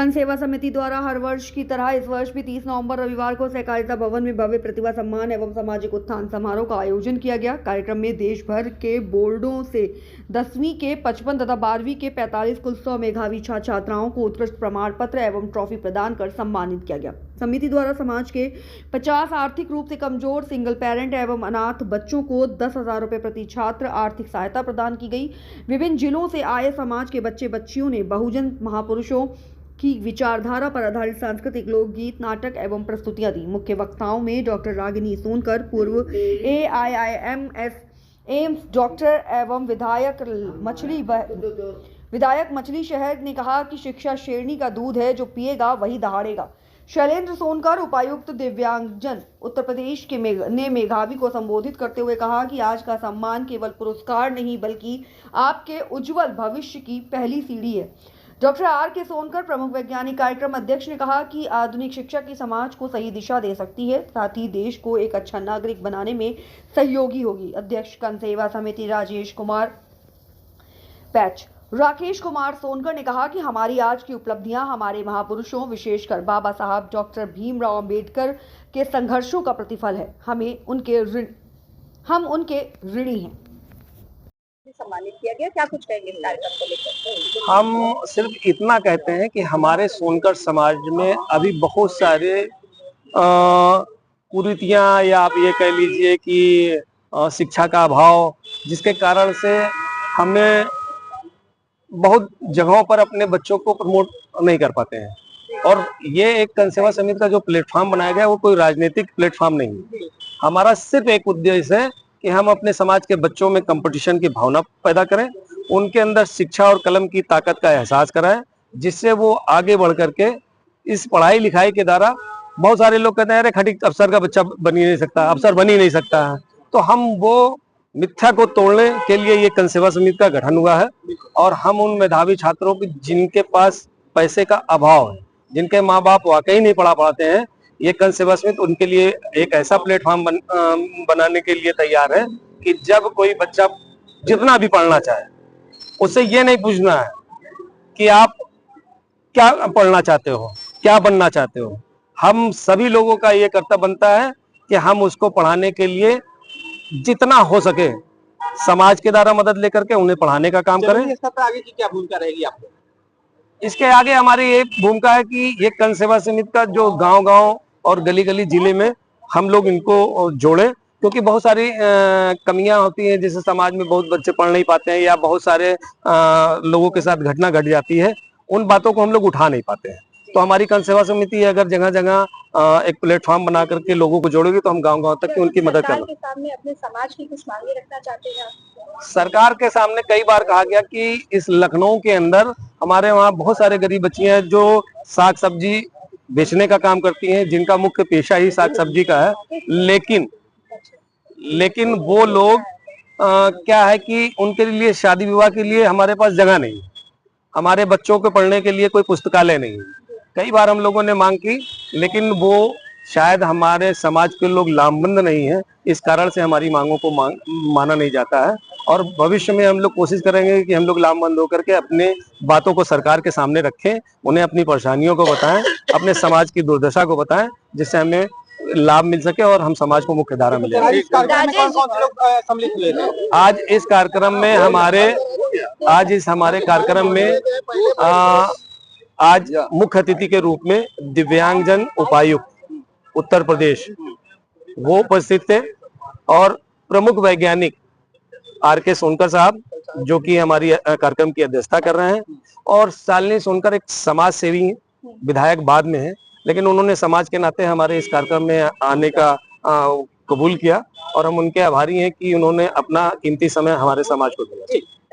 कंस सेवा समिति द्वारा हर वर्ष की तरह इस वर्ष भी 30 नवंबर रविवार को सहकारिता भवन में भव्य प्रतिभा सम्मान एवं सामाजिक उत्थान समारोह का आयोजन किया गया। कार्यक्रम में देश भर के बोर्डों से 10वीं के 55 तथा 12वीं के 45 कुल 100 मेधावी छात्र छात्राओं को उत्कृष्ट प्रमाण पत्र एवं ट्रॉफी प्रदान कर सम्मानित किया गया। समिति द्वारा समाज के 50 आर्थिक रूप से कमजोर, सिंगल पेरेंट एवं अनाथ बच्चों को 10,000 रुपए प्रति छात्र आर्थिक सहायता प्रदान की गई। विभिन्न जिलों से आए समाज के बच्चे बच्चियों ने बहुजन महापुरुषों की विचारधारा पर आधारित सांस्कृतिक लोकगीत, नाटक एवं प्रस्तुतियां दी। मुख्य वक्ताओं में डॉक्टर रागिनी सोनकर, पूर्व AIIMS एम्स डॉक्टर एवं विधायक मछली शहर ने कहा कि शिक्षा शेरनी का दूध है, जो पिएगा वही दहाड़ेगा। शैलेंद्र सोनकर, उपायुक्त दिव्यांगजन उत्तर प्रदेश के ने मेधावी को संबोधित करते हुए कहा कि आज का सम्मान केवल पुरस्कार नहीं बल्कि आपके उज्जवल भविष्य की पहली सीढ़ी है। डॉक्टर RK सोनकर, प्रमुख वैज्ञानिक कार्यक्रम अध्यक्ष, ने कहा कि आधुनिक शिक्षा की समाज को सही दिशा दे सकती है, साथ ही देश को एक अच्छा नागरिक बनाने में सहयोगी होगी। अध्यक्ष कंस सेवा समिति राकेश कुमार सोनकर ने कहा कि हमारी आज की उपलब्धियां हमारे महापुरुषों, विशेषकर बाबा साहब डॉक्टर भीमराव अंबेडकर के संघर्षों का प्रतिफल है। हम उनके ऋणी हैं। सम्मानित किया गया, क्या कुछ कहेंगे इस कार्यक्रम को लेकर? हम सिर्फ इतना कहते हैं कि हमारे सोनकर समाज में अभी बहुत सारे कुरीतियां, या आप ये कह लीजिए कि शिक्षा का अभाव, जिसके कारण से हमें बहुत जगहों पर अपने बच्चों को प्रमोट नहीं कर पाते हैं। और ये एक कंस सेवा समिति का जो प्लेटफॉर्म बनाया गया है वो कोई राजनीतिक प्लेटफॉर्म नहीं है। हमारा सिर्फ एक उद्देश्य है कि हम अपने समाज के बच्चों में कंपटीशन की भावना पैदा करें, उनके अंदर शिक्षा और कलम की ताकत का एहसास कराएं, जिससे वो आगे बढ़ करके इस पढ़ाई लिखाई के द्वारा, बहुत सारे लोग कहते हैं अरे खटीक अफसर का बच्चा बन ही नहीं सकता, अफसर बन ही नहीं सकता है, तो हम वो मिथ्या को तोड़ने के लिए ये कंस सेवा समिति का गठन हुआ है। और हम उन मेधावी छात्रों की जिनके पास पैसे का अभाव है, जिनके माँ बाप वाकई नहीं पढ़ा पाते हैं, ये कंस सेवा समिति उनके लिए एक ऐसा प्लेटफॉर्म बनाने के लिए तैयार है कि जब कोई बच्चा जितना भी पढ़ना चाहे, उससे ये नहीं पूछना है कि आप क्या पढ़ना चाहते हो, क्या बनना चाहते हो। हम सभी लोगों का ये कर्तव्य बनता है कि हम उसको पढ़ाने के लिए जितना हो सके समाज के द्वारा मदद लेकर के उन्हें पढ़ाने का काम करें। आगे की क्या भूमिका रहेगी आपको? इसके आगे हमारी ये भूमिका है कि ये कंस सेवा समिति का जो गांव-गांव और गली-गली जिले में हम लोग इनको जोड़े, क्योंकि बहुत सारी कमियां होती हैं, जैसे समाज में बहुत बच्चे पढ़ नहीं पाते हैं या बहुत सारे लोगों के साथ घटना घट जाती है, उन बातों को हम लोग उठा नहीं पाते हैं। तो हमारी कंस सेवा समिति अगर जगह जगह एक प्लेटफॉर्म बना करके लोगों को जोड़ेगी तो हम गांव-गांव तक की उनकी मदद करेंगे। सरकार के सामने अपने समाज की कुछ मांगे रखना चाहते हैं? सरकार के सामने कई बार कहा गया कि इस लखनऊ के अंदर हमारे वहाँ बहुत सारे गरीब बच्चियां हैं जो साग सब्जी बेचने का काम करती हैं, जिनका मुख्य पेशा ही साग सब्जी का है, लेकिन वो लोग क्या है कि उनके लिए शादी विवाह के लिए हमारे पास जगह नहीं है, हमारे बच्चों को पढ़ने के लिए कोई पुस्तकालय नहीं है। कई बार हम लोगों ने मांग की, लेकिन वो शायद हमारे समाज के लोग लामबंद नहीं है, इस कारण से हमारी मांगों को माना नहीं जाता है। और भविष्य में हम लोग कोशिश करेंगे कि हम लोग लामबंद होकर के अपने बातों को सरकार के सामने रखें, उन्हें अपनी परेशानियों को बताएं, अपने समाज की दुर्दशा को बताएं, जिससे हमें लाभ मिल सके और हम समाज को मुख्य धारा मिले। आज इस कार्यक्रम में आज मुख्य अतिथि के रूप में दिव्यांगजन उपायुक्त उत्तर प्रदेश वो उपस्थित थे, और प्रमुख वैज्ञानिक RK सोनकर साहब, जो कि हमारी कार्यक्रम की अध्यक्षता कर रहे हैं, और शालिनी सोनकर एक समाज सेवी विधायक बाद में है, लेकिन उन्होंने समाज के नाते हमारे इस कार्यक्रम में आने का कबूल किया, और हम उनके आभारी हैं कि उन्होंने अपना कीमती समय हमारे समाज को दिया।